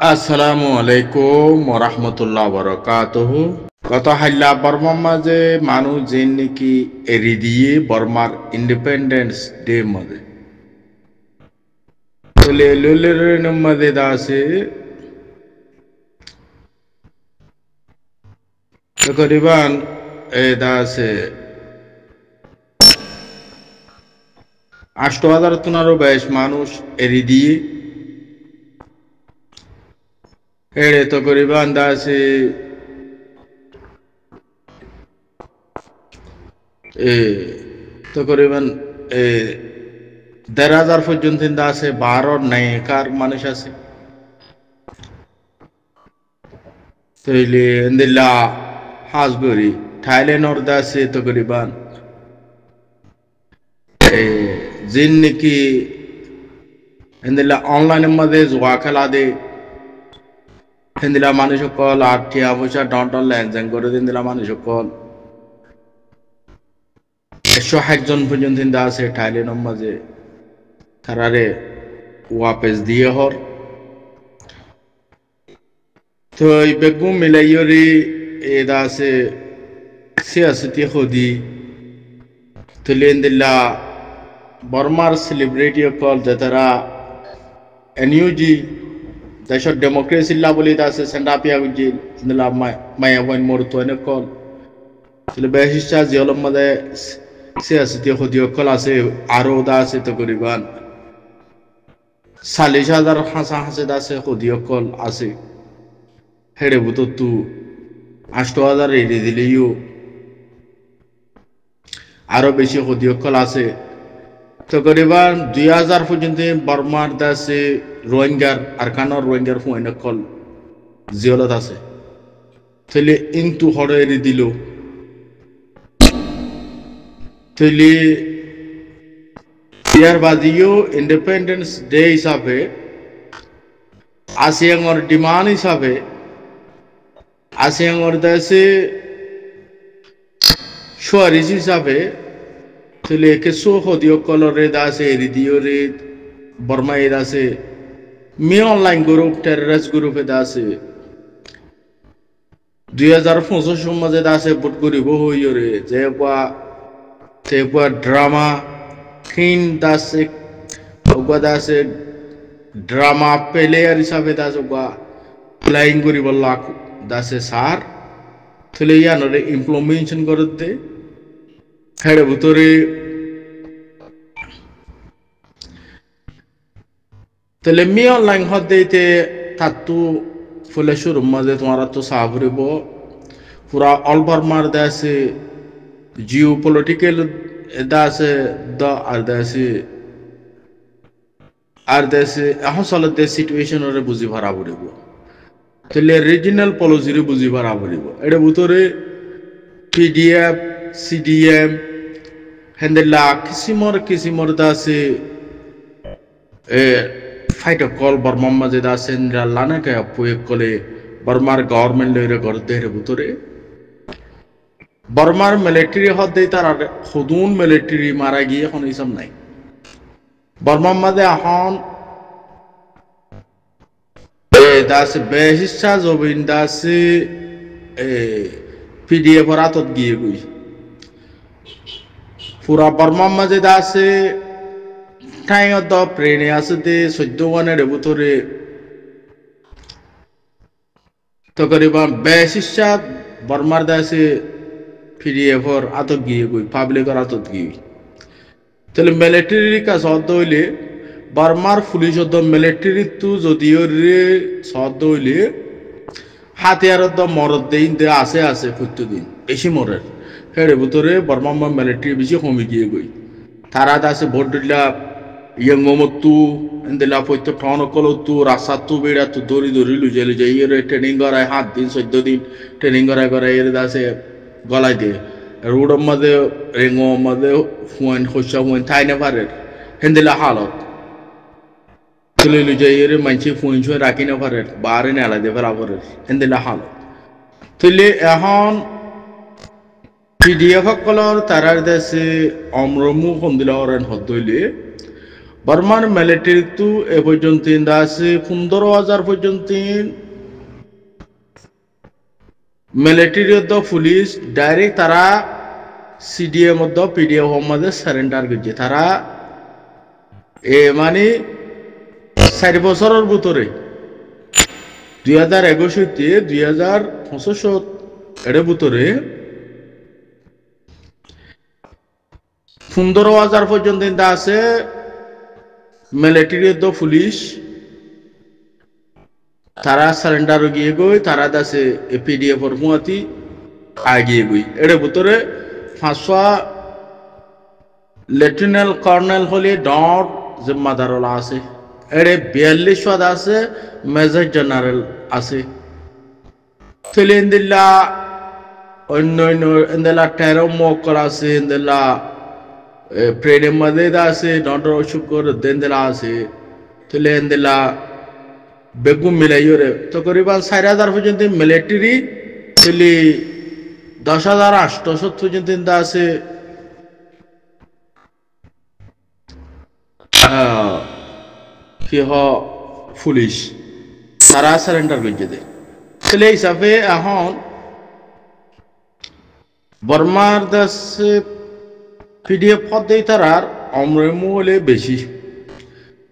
আসসালামু আলাইকুম ওরহমতুল্লাহ বরকাতুহু। গত হাল্লা বর্মার মাঝে মানুষ যে নাকি এরি দিয়ে বর্মার ইন্ডিপেন্ডেন্স ডে মাঝে লুলের মাঝে দাসে তকরিবান এ দাসে ৮,০০০ বেশ মানুষ এরি দিয়ে এড়ে তকরিবান দাসে এ তকরিবান এ ১,৫০০ পর্যন্ত আছে ১২ নায়িকার মানুষ আছে তৈলে এন্দিল্লা হাজগরি থাইল্যান্ড দাসে তকরিবান জিন নাকি এন্দিল্লা অনলাইনের মধ্যে জুয়া খেলা দে হেন্দিলা মানুষ সকল আঠিয়া পয়সা ডন লেনদেন করে দিলা মানুষ সকল ১৬০ জন পর্যন্ত আছে থাইল্যান্ডের মাঝে তারারে ওয়াপেস দিয়ে হর তো এই বেগুম মিলাইয়রি এদা আছে সিয়াসতি খুদি তুলেন দিল্লা বর্মার সেলিব্রিটি সকল যে তারা এনইউজি দেশের ডেমোক্রেসি বলি আছে সেন্ডাপিয়া গুজি দিলা মায়া বইন মরতো এনে কল তাহলে বেশিসা জিয়লম মাঝে সিয়াসতি খুদি সকল আছে আরো দা আছে তো করিবান ৪০,০০০ হাসা হাসে আছে খুদি সকল আছে হেড়ে বুতো তু ৮,০০০ এড়িয়ে দিলেও আরো বেশি খুদি সকল আছে তকরিবান ২,০০০ পর্যন্ত বর্মার দাসে রোহিঙ্গার আরকানোর রোহিঙ্গার ফুয়াইন কল জিয়লত আছে তাহলে ইন্তু হড় এড়ি দিল তাহলে ইয়ার বাদিও ইন্ডিপেন্ডেন্স ডে হিসাবে আসিয়াঙ্গর ডিমান্ড হিসাবে আসিয়াঙ্গর দাসে সোয়ারিজ হিসাবে তাহলে কিছু হদিও কলরে দাসে এড়ি দিও রে বর্মা এর আছে মি অনলাইন গ্রুপ টেররিস্ট গ্রুপে দাসে ২০২৫ মাঝে দাসে বুট করিব হইও রে যে ড্রামা কিন দাসে দাসে ড্রামা প্লেয়ার হিসাবে দাস প্লেয়িং করিব লাখ দাসে সার তাহলে ইয়ানরে ইমপ্লিমেন্টেশন করতে হেড়ে ভিতরে তাহলে মি অনলাইন হতে তাতু ফুলে শুরু মাঝে তোমার তো সাবরিব পুরা অল বর্মার দেশে জিও পলিটিক্যাল দাসে দ আর দেশে এখন চলে দেশ সিচুয়েশন বুঝি ভরা পড়িব তাহলে রিজিনাল পলিসিরে বুঝি ভরা পড়িব এটা ভিতরে পিডিএফ সিডিএম হেন্দেলা কিসিমর দাসে ফাইট কল বর্মার মাঝে দাসে লানা কে প্রয়োগ করে বর্মার গভর্নমেন্ট লইরে করতে হেরে ভিতরে বর্মার মিলিটারি হতে তার খুদুন মিলিটারি মারা গিয়ে এখন এইসব নাই বর্মার মাঝে এখন দাসে বেশিসা জবিন দাসে পিডিএফ রাতত গিয়ে গই পুরা বর্মার মাঝে দাসে ঠাইত প্রেণে আছে দে ১৪ ভিতরে তকরিবান বেশিসা বর্মার দাসে পিডিএফর আতত গিয়ে গই পাবলিকর আতত গিয়ে তাহলে মিলিটারির কাছে সদ হইলে বর্মার পুলিশ মিলিটারি তো যদিও রে সদ হইলে হাতিয়ারত মরদ দিন দে আছে প্রত্যেকদিন বেশি মরের হেড়ে ভিতরে বর্মার মিলিটারি বেশি কমে গিয়ে গই তারা দাসে ভোট দিলা ইয়ংমতু এন্দিলা পৈত ঠন কলতু রাস্তাতু বেড়াতু দড়ি লুজে ইয়ে ট্রেনিং করায় ৭ দিন ১৪ দিন ট্রেনিং করায় এর দাসে গলায় দিয়ে রোডের মধ্যে রেঙর মধ্যে ফুয়েন খসা ফুয়েন থাই না পারে হেন্দিলা হালত তুলে লুজে এর মানসি ফুয়েন ছুঁয়ে রাখি না পারে বারে নেলা দিয়ে ফেরা পারে হেন্দিলা হালত তুলে এখন পিডিএফ সকলের তারার দেশে অম্রমু হন্দিলা হরেন হদ্দইলে বর্মার মিলিটারি তো এ পর্যন্ত আছে 15,000 পর্যন্ত মিলিটারি পুলিশ ডাইরেক্ট তারা সিডিএম পিডিএফ মধ্যে সারেন্ডার করছে তারা মানে 4 বছরের ভিতরে 2021 হইতে 2025 এর ভিতরে 15,000 পর্যন্ত আছে মিলিটারি পুলিশ তারা সারেন্ডার গিয়ে গই তারা দাসে পিডিএফ এর মুয়াতি আগিয়ে গই এর ভিতরে 500 লেফটেন্যান্ট কর্নেল হলে ডট জিম্মাদারলা আছে এর 42 পদ আছে মেজর জেনারেল আছে তেলেন্দিল্লা অন্য ইন্দিল্লা 13 মক্কর আছে ইন্দিল্লা প্রেম মধ্যে আছে ডট শুকর দেন্দিল্লা আছে তেলেন্দিল্লা বেগুম মিলাইরে তকরিবান 4,000 পর্যন্ত মিলিটারি তেলি 10,800 পর্যন্ত আছে কি হ পুলিশ তারা সারেন্ডার করছে দে তাহলে হিসাবে এখন বর্মার দেশে পিডিএফ পদ দেই তারার অমরেমু হলে বেশি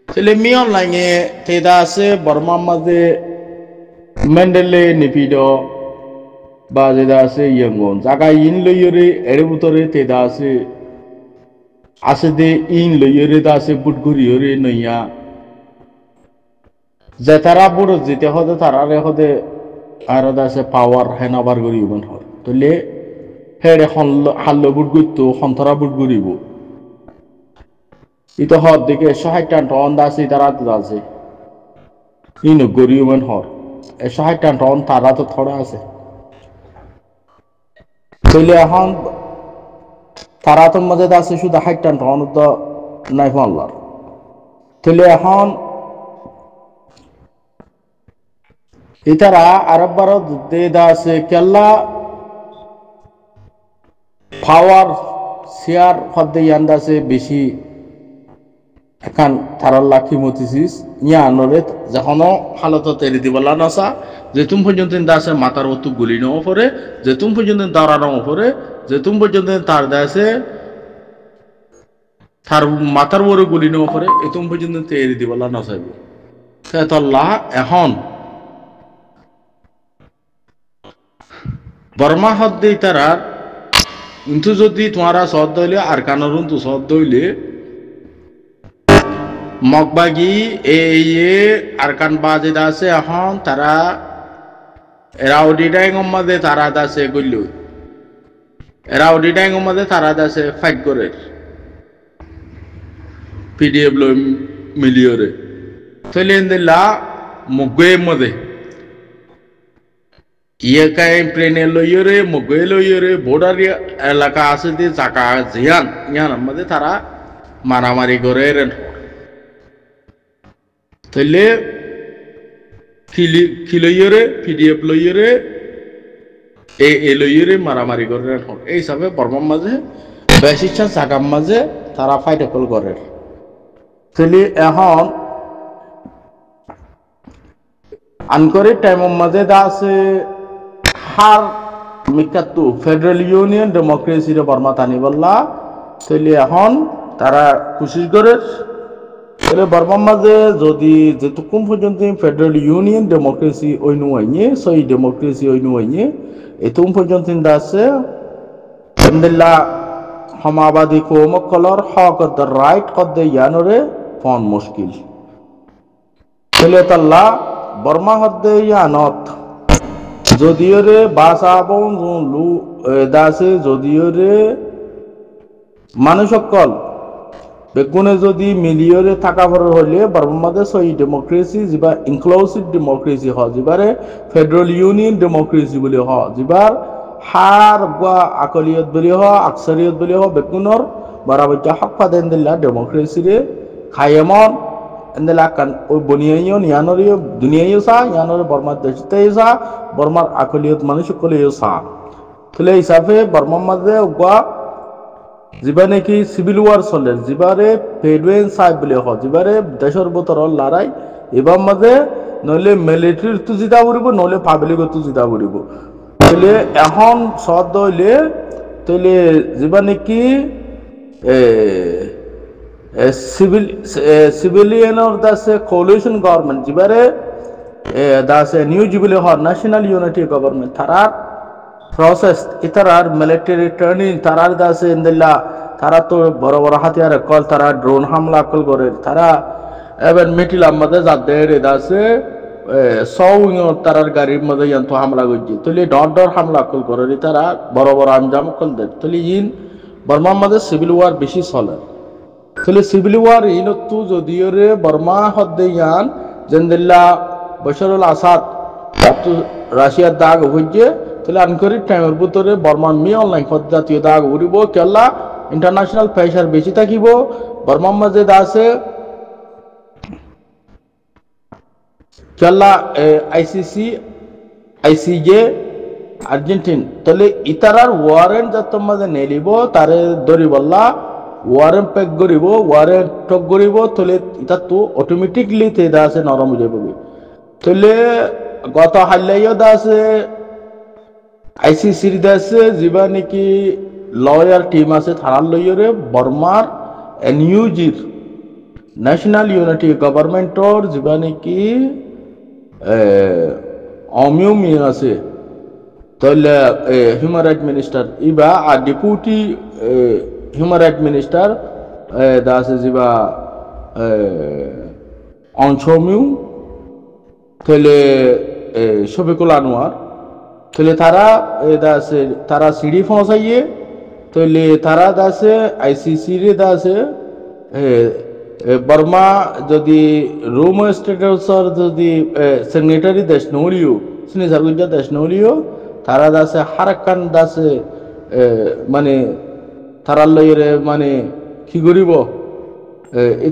তাহলে মি অনলাইনে তেদা আছে বর্মার মাঝে মেন্ডেলে নিপিড বা যেটা আছে ইয়ঙ্গন জায়গা ইন লইরে এর ভিতরে তেদা আছে দে ইন লইরে দা আছে বুটগুড়ি হরে নইয়া যে তারা বুড়ো যেতে হতে তারারে হতে আর আছে পাওয়ার হেনাবার গরিবন হয় তাহলে হেড়ে হাল্লো বুট গুইতো সন্তরা বুট গরিব ইতো হর দিকে 160 টন আছে তারা তো আছে ইনো গরিবন হর 160 টন তারা তো থোড়া আছে তাহলে এখন তারা তো মধ্যে আছে শুধু 60 টন তো নাই পারলার তাহলে এখন ইতারা আরব ভারত দেদা আছে কেল্লা পাওয়ার শেয়ার হদ্দে ইয়ান্দা আছে বেশি এখন তারার লাখি মতিছিস ইয়া নরে যখনও হালত তেরি দিবলা নাসা যেতুম পর্যন্ত আছে মাথার অতু গুলি নেওয়া পরে যেতুম পর্যন্ত দাঁড়ানো পরে যেতুম পর্যন্ত তার দেশে তার মাথার বড় গুলি নেওয়া পরে এতুম পর্যন্ত তেরি দিবলা নাসাইব সেতল্লাহ এখন বর্মা হদ্দে তারা কিন্তু যদি তোমারা সদ হইলে আর কানরুন তো সদ হইলে মগবাগি এই আরকান বাজে আছে এখন তারা রাউডিডাই গম্মাদে তারা দাসে গইল রাউডিডাই গম্মাদে তারা দাসে ফাইট করে পিডিএফ লো মিলিয়রে তৈলেন দিল্লা মগে মদে ইয়ে কাই প্লেনে লইরে মগে লইরে বর্ডার এলাকা আছে যে জায়গা জিয়ান ইয়ান মধ্যে তারা মারামারি করে রেন তাইলে লইরে পিডিএফ লইরে এ লইরে মারামারি করে রেন এই হিসাবে বর্মার মাঝে বেশি জায়গার মাঝে তারা ফাইট করে তাহলে এখন আনকরে টাইমের মাঝে দা আছে হার মিকাতু ফেডারেল ইউনিয়ন ডেমোক্রেসি রে বর্মা তানি বললা তাহলে এখন তারা কোশিশ করে তাহলে বর্মার মাঝে যদি যেটুকুম পর্যন্ত ফেডারেল ইউনিয়ন ডেমোক্রেসি ওইনু আইনে সই ডেমোক্রেসি ওইনু আইনে এতুম পর্যন্ত আছে আলহামদুলিল্লাহ সমাবাদী কৌমকলর হক দ্য রাইট কদ্দে ইয়ানরে ফন মুশকিল তাহলে তাল্লা বর্মা হদ্দে ইয়ানত যদিও রে বাসাবন লু দাসে যদিও রে মানুষ সকল বেগুনে যদি মিলিয়রে থাকা পর হইলে বর্মাদের সই ডেমোক্রেসি যা ইনক্লুসিভ ডেমোক্রেসি হ যাবারে ফেডারেল ইউনিয়ন ডেমোক্রেসি বলে হ যাবার হার বা আকলিয়ত বলে হ আকসারিয়ত বলে হ বেগুনর বরাবরটা হক পাদেন দিল্লা ডেমোক্রেসি রে খায়মন এন্দেলা কান ওই বনিয়াইও নিয়ানরিও দুনিয়াইও সা নিয়ানরে বর্মার দেশতেই সা বর্মার আকলিয়ত মানুষ সকলেও সা তাহলে হিসাবে বর্মার মাঝে ওগা যিবা নাকি সিভিল ওয়ার চলে যিবারে ফেডুয়েন সাহেব বলে হ যিবারে দেশের ভিতর লড়াই এবার মাঝে নইলে মিলিটারির তো জিতা পড়িব নইলে পাবলিকও তো জিতা পড়িব তাহলে এখন সদ হইলে তাহলে যিবা নাকি সিভিলিয়ানের দাসে কোলিশন গভর্নমেন্ট যিবারে দাসে নিউ জুবিলি হর ন্যাশনাল ইউনিটি গভর্নমেন্ট তারার প্রসেস ইতারার মিলিটারি ট্রেনিং তারার দাসে ইন্দিল্লা তারা তো বড় বড় হাতিয়ার কল তারা ড্রোন হামলা কল করে তারা এবার মিটিলাম মধ্যে যাদের দাসে সৌং তারার গাড়ির মধ্যে যন্ত্র হামলা করছে তুলি ডর ডর হামলা কল করে তারা বড় বড় আঞ্জাম কল দেয় তুলি ইন বর্মার মধ্যে সিভিল ওয়ার বেশি চলে তুলি সিভিল ওয়ার ইনতু যদিও রে বর্মা হদ্দে ইয়ান জেন্দিল্লা বশরুল আসাদ রাশিয়ার দাগ হইছে তাহলে আনকরি টাইমের ভিতরে বর্মান মি অনলাইন জাতীয় দাগ উড়িব কেলা ইন্টারন্যাশনাল প্রেসার বেশি থাকিব বর্মার মাঝে আছে কেলা আইসিসি আইসিজে আর্জেন্টিন তাহলে ইতারার ওয়ারেন্ট যত মাঝে নেলিব তারে ধরিবল্লা ওয়ারেন্ট প্যাক করিব ওয়ারেন্ট টক করিব তাহলে ইতা তো অটোমেটিকলি তেদা আছে নরম হয়ে যাবে তাহলে গত হাল্লাইও দা আছে আইসিসির দাসে যিবা নাকি লয়ার টিম আছে থানার লইয়রে বর্মার এনইউজির ন্যাশনাল ইউনিটি গভর্নমেন্টর যিবা নাকি অমিউমি আছে তাহলে হিউম্যান রাইট মিনিস্টার ইবা আর ডেপুটি হিউম্যান রাইট মিনিস্টার দাসে যিবা অনছমিউ তাহলে শফিকুল আনোয়ার তাহলে তারা দাসে তারা সিডি পৌঁছাইয়ে তাহলে তারা দাসে আইসিসি রে দাসে বর্মা যদি রোম স্টেটাসর যদি সেক্রেটারি দেশ নলিও সিনিসারগুজা দেশ নলিও তারা দাসে হারাকান দাসে মানে তারার লইরে মানে কি করিব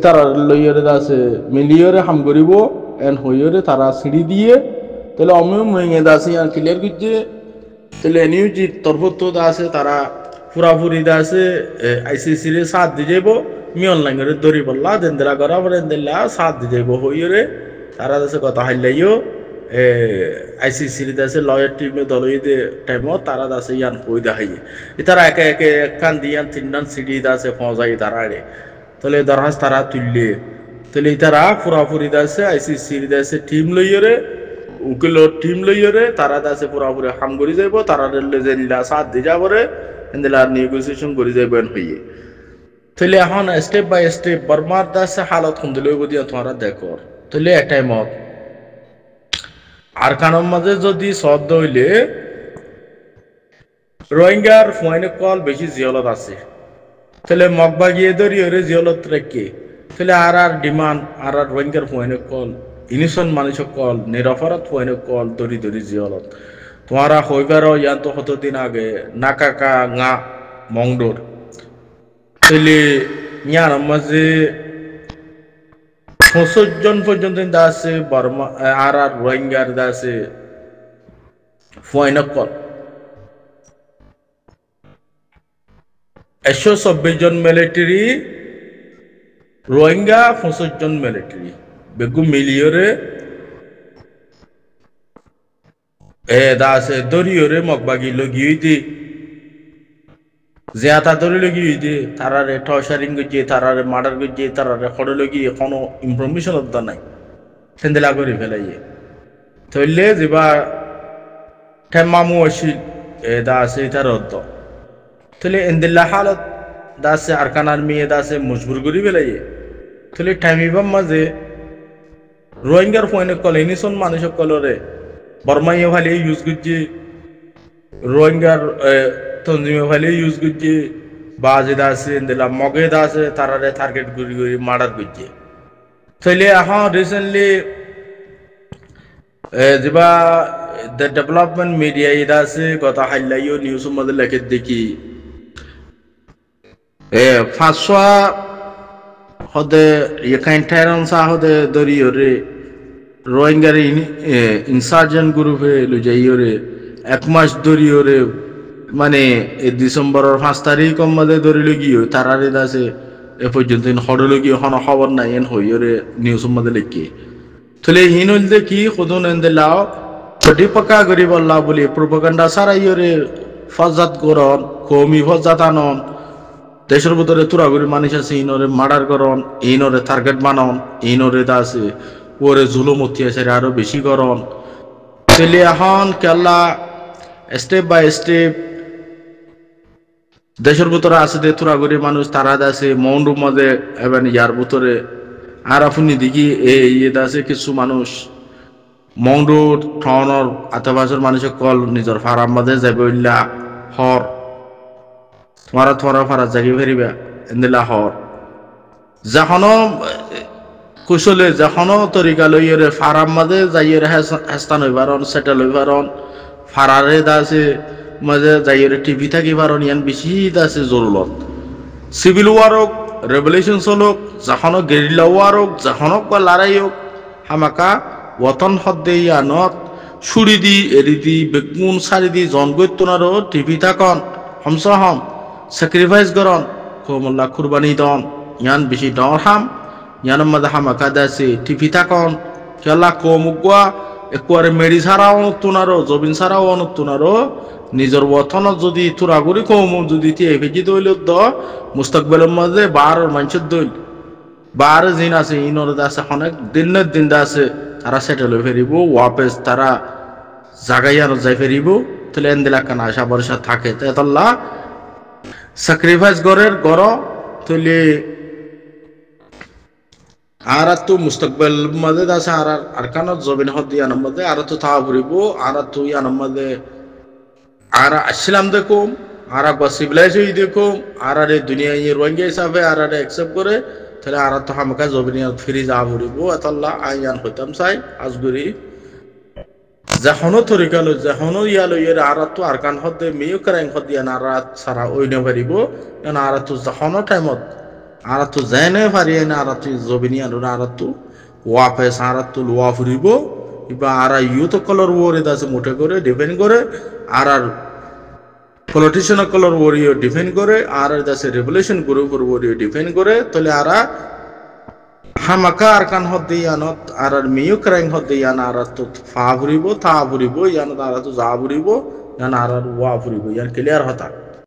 তারার লইরে দাসে মিলিয়রে হাম করিব এন হইরে তারা সিঁড়ি দিয়ে তাহলে অমিও মহিঙে দাসে আর ক্লিয়ার করছে তাহলে নিউজি তরফত দাসে তারা পুরাপুরি দাসে আইসিসি রে সাথ দিয়ে যাব মি অনলাইন করে দৌড়ি বললা দেন্দ্রা করা বলে দেল্লা সাথ দিয়ে যাব হইরে তারা দাসে কথা হাইলাইও আইসিসি রে দাসে লয়ার টিমে দলইতে টাইমত তারা দাসে ইয়ান কই দেখাইয়ে তারা একে একে একখান দিয়ান তিনখান সিডি দাসে পৌঁছাই তারা রে তাহলে দরখাস্ত তারা তুললে তাহলে তারা পুরাপুরি দাসে আইসিসি রে দাসে টিম লইরে উকিলর টিম লইরে তারা দাসে পুরাপুরি হাম করে যাইব তারা জেলা সাথ দিয়ে যাব রে এন্দিলা নেগোসিয়েশন করে যাইবেন হইয়ে তাহলে এখন স্টেপ বাই স্টেপ বর্মার দাসে হালত খুন দিলে দিয়া তোমরা দেখো তাহলে একটাই মত আর কানোর মাঝে যদি সদ হইলে রোহিঙ্গার ফোনে কল বেশি জিয়লত আছে তাহলে মগবা গিয়ে ধরি ওরে জিয়লত রেখে তাহলে আর ডিমান্ড আর রোহিঙ্গার ফোনে কল ইনিশন মানুষের কল নিরপরাধ ফোনে কল দরি দরি জিয়লত তোমারা হইবার ইয়ান তো কতদিন আগে নাকাকা ngা মংডোর তাহলে ইয়ার মাঝে 65 জন পর্যন্ত দাসে বর্মা আর রোহিঙ্গার দাসে ফোনে কল 126 জন মিলিটারি রোহিঙ্গা 65 জন মিলিটারি বেগু মিলিয়রে দাসে দরিয়রে মগবাগি লগিয়ে জিয়াতা দরি লগিয়ে দে তারারে টর্চারিং গজে তারারে মার্ডার গজে তারারে খড়ে লগিয়ে কোনো ইনফরমেশন অদ্দা নাই সেন্দেলা করে ফেলাইয়ে তৈলে যেবা ঠেমামু আসিল দাসে তার অদ্দ তাহলে এন্দিল্লা হালত দাসে আরকানার মেয়ে দাসে মজবুর করি ফেলাইয়ে তাহলে টাইমিবাম মাঝে রোহিঙ্গার ফোনে কল ইনিশন মানুষের কলরে বর্মাইয়ে ভালে ইউজ করছে রোহিঙ্গার তঞ্জিমে ভালে ইউজ করছে বাজে দাসে দিলা মগে দাসে তারারে টার্গেট করি করি মার্ডার করছে তাহলে এখন রিসেন্টলি যেবা দ্য ডেভেলপমেন্ট মিডিয়া এটা আছে কথা হাইলাইও নিউজের মধ্যে লেখে দেখি 500 হদে এখান ঠাইরন সা হদে দরিয়রে রোহিঙ্গার ইনসার্জেন্ট গ্রুপে লুজাইয়রে 1 মাস দরিয়রে মানে এই ডিসেম্বরের 5 তারিখ মধ্যে ধরিলে গিয়ে তারারে আছে এ পর্যন্ত হড়লে গিয়ে কোনো খবর নাই এন হইরে নিউজ মধ্যে লিখি তাহলে হিন হইলে কি খুদুন এন দিলাও ছটি পাকা করি বললা বলি প্রোপাগান্ডা সারা ইয়রে ফজাত করন কমি ফজাত আনন দেশের ভিতরে তুরাগুড়ি মানুষ আছে ইনরে মার্ডার করন ইনরে টার্গেট বানন ইনরে আছে ওরে জুলুমতি আছে আরো বেশি করন তাহলে এখন কেলা স্টেপ বাই স্টেপ দেশের ভিতরে আছে যে তুরাগুড়ি মানুষ তারা আছে মৌন রূপ মধ্যে এবার ইয়ার ভিতরে আর আপনি দেখি এই আছে কিছু মানুষ মংডুর ঠনর আতাবাসের মানুষের কল নিজের ফারাম মাঝে যাবে উল্লা হর তোমারা ফারা জাগি ফেরিবা এন্দিলা হর যখনও কুশলে যখনও তরিকা লইরে ফারাম মাঝে যাইয়ের হেস্তান হইবারন সেটেল হইবারন ফারারে দাসে মাঝে যাইয়ের টিভি থাকি পারন ইয়ান বেশি দাসে জরুরত সিভিল ওয়ার হোক রেভলিউশন হোক যখনও গেরিলা ওয়ার হোক যখনও বা লড়াই হোক হামাকা ওতন হদ্দে ইয়ানত সুরি দি এরি দি বেগুন সারি দি জনগৈত্যনারও টিভি থাকন হমস হম স্যাক্রিফাইস করন কমল্লা কুরবানি দন ইয়ান বেশি ডর হাম ইয়ান মাঝে হামাকা দাসে টিভি থাকন খেলা কমুকুয়া একবারে মেডি ছাড়াও অনুত্তনারও জবিন ছাড়াও অনুত্তনারও নিজের ওতনত যদি তুরাগুড়ি কম যদি টিয়ে ফেঁকি দইল দ মুস্তাকবেলের মাঝে বার মানুষের দইল বার জিন আছে ইনর আছে অনেক দিনের দিন আছে তারা সেটেল হয়ে ফেরিব ওয়াপেস তারা জাগাইয়ানো যাই ফেরিব তাহলে এন্দিলা কানা আশা ভরসা থাকে তাইতল্লা স্যাক্রিফাইস গরের গর তাহলে আর তো মুস্তাকবেল মাঝে আছে আর কানত জবিন হদ ইয়ানোর মধ্যে আর তো থা ফুরিব আর তো ইয়ানোর মধ্যে আর আসলাম দেখুম আর একবার সিভিলাইজ হয়ে দেখুম আর দুনিয়া রোহিঙ্গা হিসাবে আর অ্যাকসেপ্ট করে তাহলে আর তো হামকা জবিনিয়ত ফিরি যা ফুরিব এতল্লা আইয়ান হইতাম চাই আজগুরি যখনও তরিকা লো যখনও ইয়ালো ইয়ের আর তো আর কান হদে মেয়ে করাং হদ ইয়ান আর সারা ওইনে পারিব আর তো যখনও টাইমত আর তো জেনে পারি না আর তো জবিনিয়ান আর তো ওয়াপেস আর তো লোয়া ফুরিব ইবা আর ইউথ কলর ওরে দাসে মুঠে করে ডিপেন্ড করে আর পলিটিশিয়ান কলর ওরিও ডিপেন্ড করে আর দাসে রেভলিউশন গ্রুপের ওরিও ডিপেন্ড করে তাহলে আর হামাকা আর কান হদে ইয়ানত আর মিউ ক্রাইং হদে ইয়ান আর তো ফা ফুরিব থা ফুরিব ইয়ান আর তো যা ফুরিব ইয়ান আর ওয়া ফুরিব ইয়ান ক্লিয়ার হতা